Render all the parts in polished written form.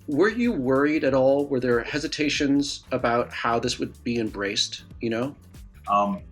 Were you worried at all? Were there hesitations about how this would be embraced, Um,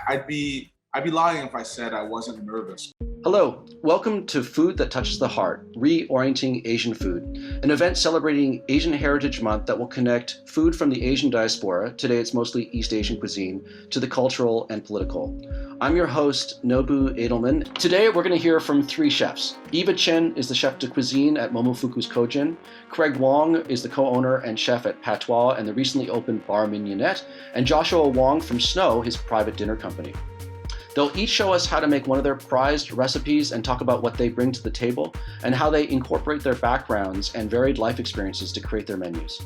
I'd be lying if I said I wasn't nervous. Hello, welcome to Food That Touches the Heart, Reorienting Asian Food, an event celebrating Asian Heritage Month that will connect food from the Asian diaspora, today it's mostly East Asian cuisine, to the cultural and political. I'm your host, Nobu Edelman. Today we're going to hear from three chefs. Eva Chen is the chef de cuisine at Momofuku's Kojin. Craig Wong is the co-owner and chef at Patois and the recently opened Bar Mignonette, and Joshua Wong from Snow, his private dinner company. They'll each show us how to make one of their prized recipes and talk about what they bring to the table and how they incorporate their backgrounds and varied life experiences to create their menus.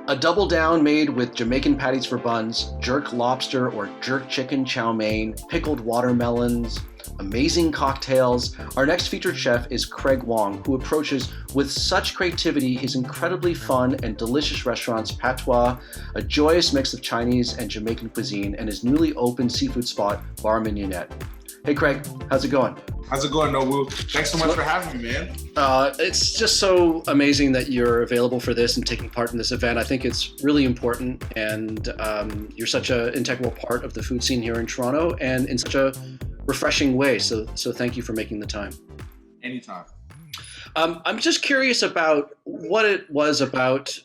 A double down made with Jamaican patties for buns, jerk lobster or jerk chicken chow mein, pickled watermelons, amazing cocktails. Our next featured chef is Craig Wong, who approaches with such creativity his incredibly fun and delicious restaurants Patois, a joyous mix of Chinese and Jamaican cuisine, and his newly opened seafood spot, Bar Mignonette. Hey Craig, how's it going? How's it going, Nobu? Thanks so much for having me, man. It's just so amazing that you're available for this and taking part in this event. I think it's really important, and you're such an integral part of the food scene here in Toronto, and in such a refreshing way. So thank you for making the time. Anytime. I'm just curious about what it was about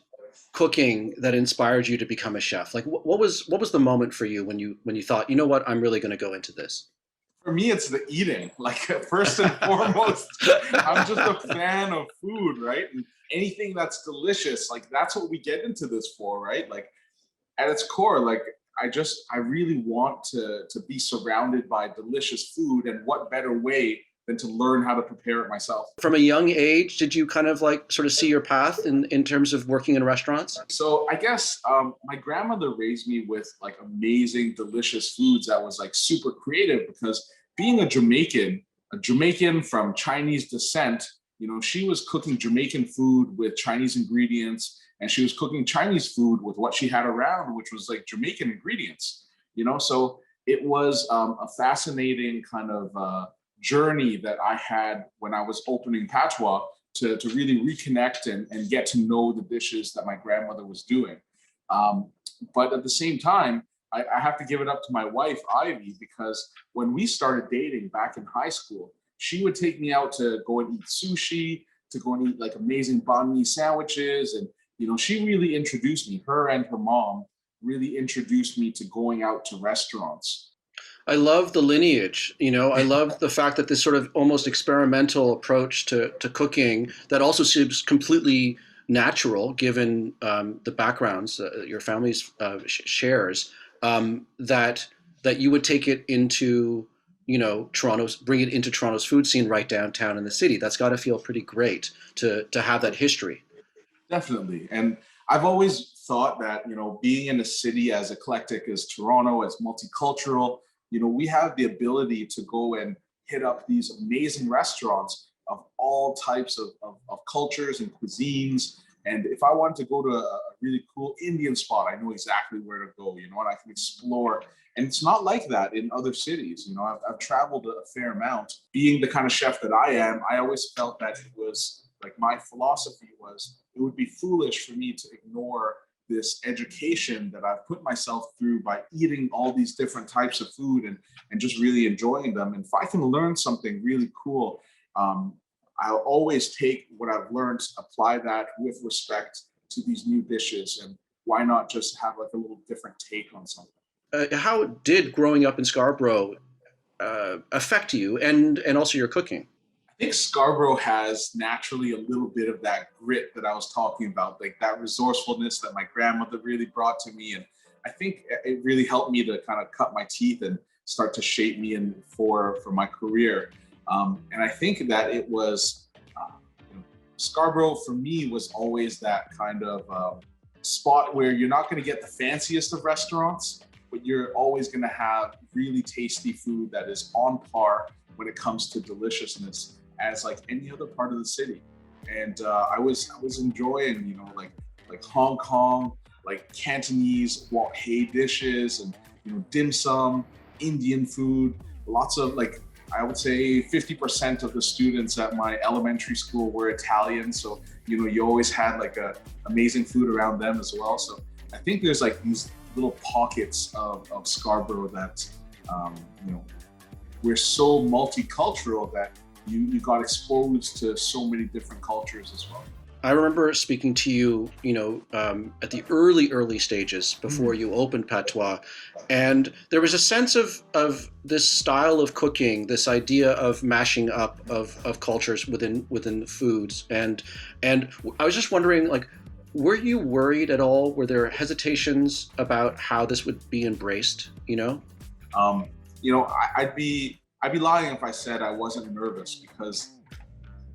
cooking that inspired you to become a chef. Like, what was the moment for you when you thought, you know what, I'm really going to go into this? For me, it's the eating. Like, first and foremost, I'm just a fan of food, right? And anything that's delicious, like, that's what we get into this for, right? Like, at its core, like, I really want to be surrounded by delicious food, and what better way than to learn how to prepare it myself. From a young age, did you kind of like sort of see your path in terms of working in restaurants? So I guess my grandmother raised me with like amazing, delicious foods that was like super creative, because being a Jamaican from Chinese descent, she was cooking Jamaican food with Chinese ingredients, and she was cooking Chinese food with what she had around, which was like Jamaican ingredients, so it was a fascinating kind of journey that I had when I was opening Patois to really reconnect and get to know the dishes that my grandmother was doing. But at the same time, I have to give it up to my wife, Ivy, because when we started dating back in high school, she would take me out to go and eat sushi, to go and eat like amazing banh mi sandwiches. And, she really introduced me, her and her mom really introduced me to going out to restaurants. I love the lineage, I love the fact that this sort of almost experimental approach to cooking that also seems completely natural given the backgrounds your family shares, that you would take it into, bring it into Toronto's food scene right downtown in the city. That's got to feel pretty great to have that history. Definitely. And I've always thought that, being in a city as eclectic as Toronto, as multicultural, we have the ability to go and hit up these amazing restaurants of all types of cultures and cuisines. And if I wanted to go to a really cool Indian spot, I know exactly where to go, and I can explore. And it's not like that in other cities. I've traveled a fair amount. Being the kind of chef that I am, I always felt that it was like, my philosophy was, it would be foolish for me to ignore this education that I've put myself through by eating all these different types of food and just really enjoying them. And if I can learn something really cool, I'll always take what I've learned, apply that with respect to these new dishes, and why not just have like a little different take on something? How did growing up in Scarborough affect you and also your cooking? I think Scarborough has naturally a little bit of that grit that I was talking about, like that resourcefulness that my grandmother really brought to me. And I think it really helped me to kind of cut my teeth and start to shape me in for my career. And I think that it was, Scarborough for me was always that kind of spot where you're not going to get the fanciest of restaurants, but you're always going to have really tasty food that is on par when it comes to deliciousness as like any other part of the city. And I was enjoying, like Hong Kong, like Cantonese wok hei dishes, and dim sum, Indian food, lots of like I would say 50% of the students at my elementary school were Italian. So, you always had like amazing food around them as well. So I think there's like these little pockets of Scarborough that, we're so multicultural that you got exposed to so many different cultures as well. I remember speaking to you, at the early stages before you opened Patois, and there was a sense of this style of cooking, this idea of mashing up of cultures within foods, and I was just wondering, like, were you worried at all? Were there hesitations about how this would be embraced? I'd be lying if I said I wasn't nervous, because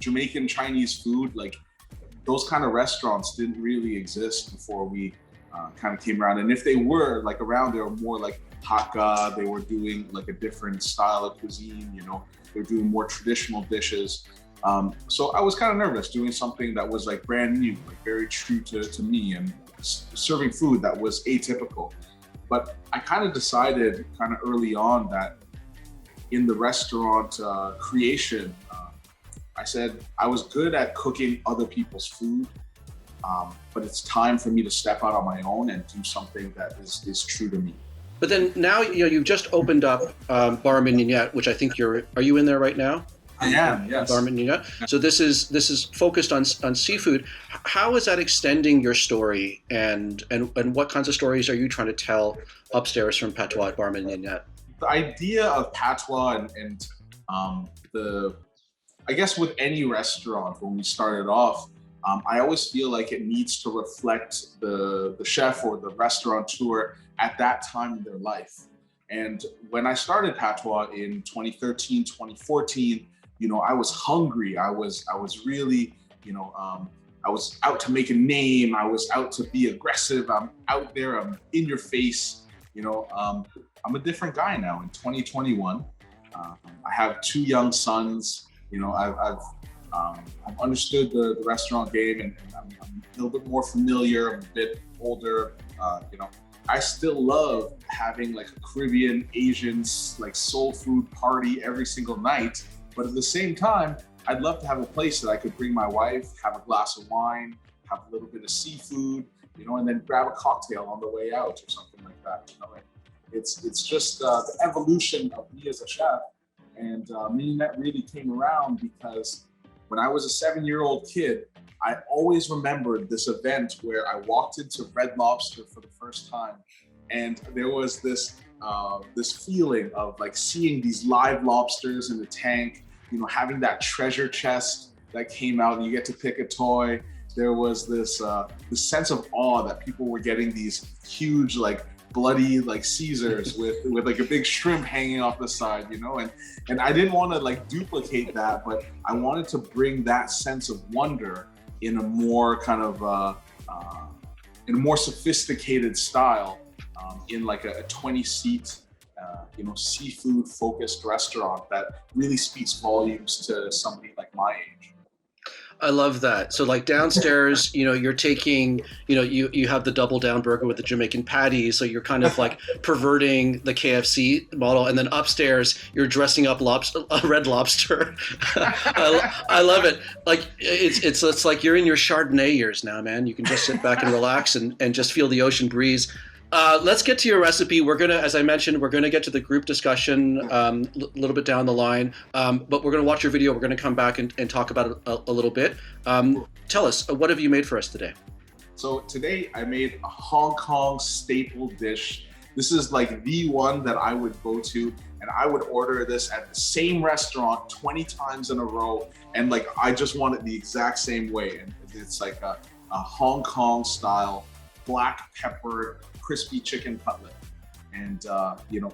Jamaican Chinese food, like, those kind of restaurants didn't really exist before we kind of came around. And if they were like around, they were more like Hakka. They were doing like a different style of cuisine, they were doing more traditional dishes. So I was kind of nervous doing something that was like brand new, like very true to me, and serving food that was atypical. But I kind of decided kind of early on that in the restaurant creation, I said I was good at cooking other people's food, but it's time for me to step out on my own and do something that is true to me. But then now, you've just opened up Bar Mignonette, which I think are you in there right now? I am, yes. Bar Mignonette. So this is focused on seafood. How is that extending your story, and what kinds of stories are you trying to tell upstairs from Patois at Bar Mignonette? The idea of Patois and I guess with any restaurant, when we started off, I always feel like it needs to reflect the chef or the restaurateur at that time in their life. And when I started Patois in 2013, 2014, I was hungry. I was really, I was out to make a name. I was out to be aggressive. I'm out there. I'm in your face. I'm a different guy now in 2021. I have 2 young sons. I've understood the restaurant game, and I'm a little bit more familiar. I'm a bit older. I still love having like a Caribbean, Asian, like soul food party every single night. But at the same time, I'd love to have a place that I could bring my wife, have a glass of wine, have a little bit of seafood, and then grab a cocktail on the way out or something like that. It's just the evolution of me as a chef. And Mignonette really came around because when I was a 7-year-old kid, I always remembered this event where I walked into Red Lobster for the first time. And there was this feeling of like seeing these live lobsters in the tank, having that treasure chest that came out and you get to pick a toy. There was this sense of awe that people were getting these huge, like, bloody like Caesars with like a big shrimp hanging off the side, and I didn't want to like duplicate that, but I wanted to bring that sense of wonder in a more kind of in a more sophisticated style, in like a 20-seat seafood focused restaurant that really speaks volumes to somebody like my age. I love that. So like downstairs, you're taking, you have the double down burger with the Jamaican patties. So you're kind of like perverting the KFC model. And then upstairs, you're dressing up Red Lobster. I love it. Like it's like you're in your Chardonnay years now, man. You can just sit back and relax and just feel the ocean breeze. Let's get to your recipe. We're going to, as I mentioned, we're going to get to the group discussion a little bit down the line, but we're going to watch your video. We're going to come back and talk about it a little bit. Tell us, what have you made for us today? So today I made a Hong Kong staple dish. This is like the one that I would go to, and I would order this at the same restaurant 20 times in a row. And like, I just want it the exact same way. And it's like a Hong Kong style black pepper crispy chicken cutlet, and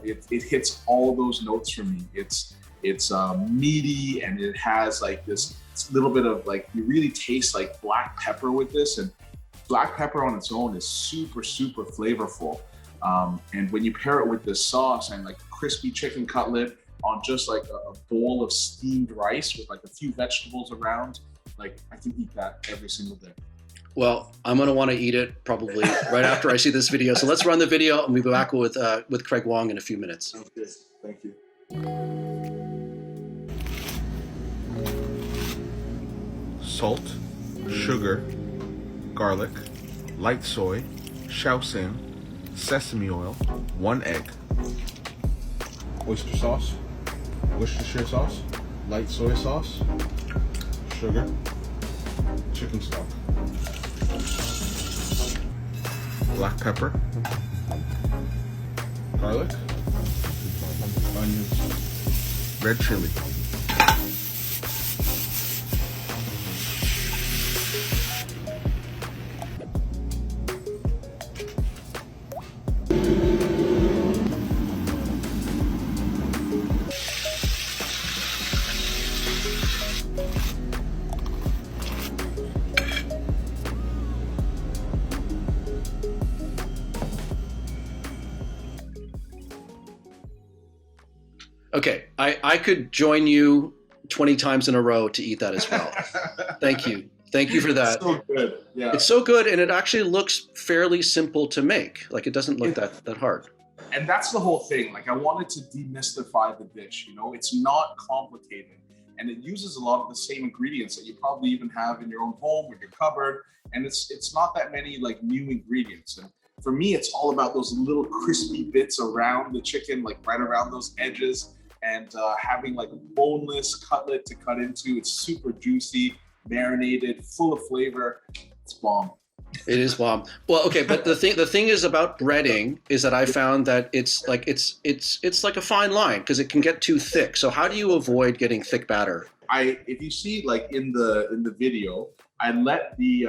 it hits all those notes for me. It's meaty, and it has like this little bit of like, you really taste like black pepper with this, and black pepper on its own is super flavorful. And when you pair it with this sauce and like crispy chicken cutlet on just like a bowl of steamed rice with like a few vegetables around, like I can eat that every single day. Well, I'm going to want to eat it probably right after I see this video. So let's run the video and we'll be back with Craig Wong in a few minutes. Sounds good. Thank you. salt, sugar, garlic, light soy, shaoxing, sesame oil, 1 egg, oyster sauce, Worcestershire sauce, light soy sauce, sugar, chicken stock, black pepper, garlic, onions, red chili. Okay, I could join you 20 times in a row to eat that as well. Thank you. Thank you for that. It's so good. Yeah. It's so good, and it actually looks fairly simple to make. Like, it doesn't look that hard. And that's the whole thing. Like, I wanted to demystify the dish. You know, it's not complicated, and it uses a lot of the same ingredients that you probably even have in your own home or your cupboard. And it's not that many like new ingredients. And for me, it's all about those little crispy bits around the chicken, like right around those edges, and having like a boneless cutlet to cut into. It's super juicy, marinated, full of flavor. It's bomb. It is bomb. Well, okay, but the thing is about breading is that I found that it's like a fine line because it can get too thick. So how do you avoid getting thick batter? If you see like in the video, I let the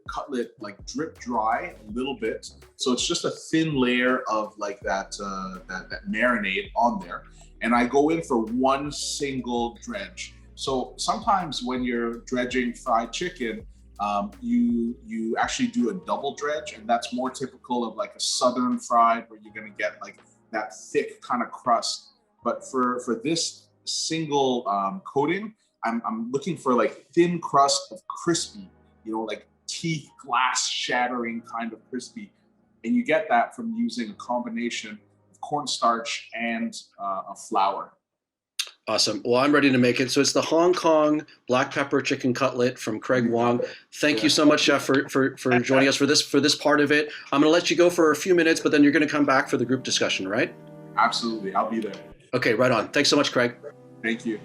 cutlet like drip dry a little bit, so it's just a thin layer of like that marinade on there, and I go in for one single dredge. So sometimes when you're dredging fried chicken, you actually do a double dredge, and that's more typical of like a southern fried where you're gonna get like that thick kind of crust. But for this single coating, I'm looking for like thin crust of crispy, you know, like teeth glass shattering kind of crispy. And you get that from using a combination of cornstarch and a flour. Awesome. Well, I'm ready to make it. So it's the Hong Kong black pepper chicken cutlet from Craig Wong. Thank you so much, Chef, for joining us for this part of it. I'm going to let you go for a few minutes, but then you're going to come back for the group discussion, right? Absolutely. I'll be there. Okay, right on. Thanks so much, Craig. Thank you.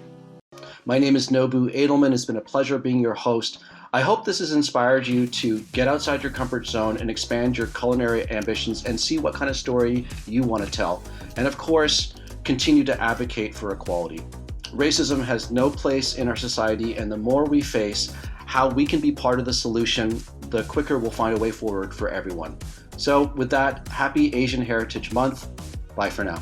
My name is Nobu Edelman. It's been a pleasure being your host. I hope this has inspired you to get outside your comfort zone and expand your culinary ambitions and see what kind of story you want to tell. And of course, continue to advocate for equality. Racism has no place in our society, and the more we face how we can be part of the solution, the quicker we'll find a way forward for everyone. So with that, happy Asian Heritage Month. Bye for now.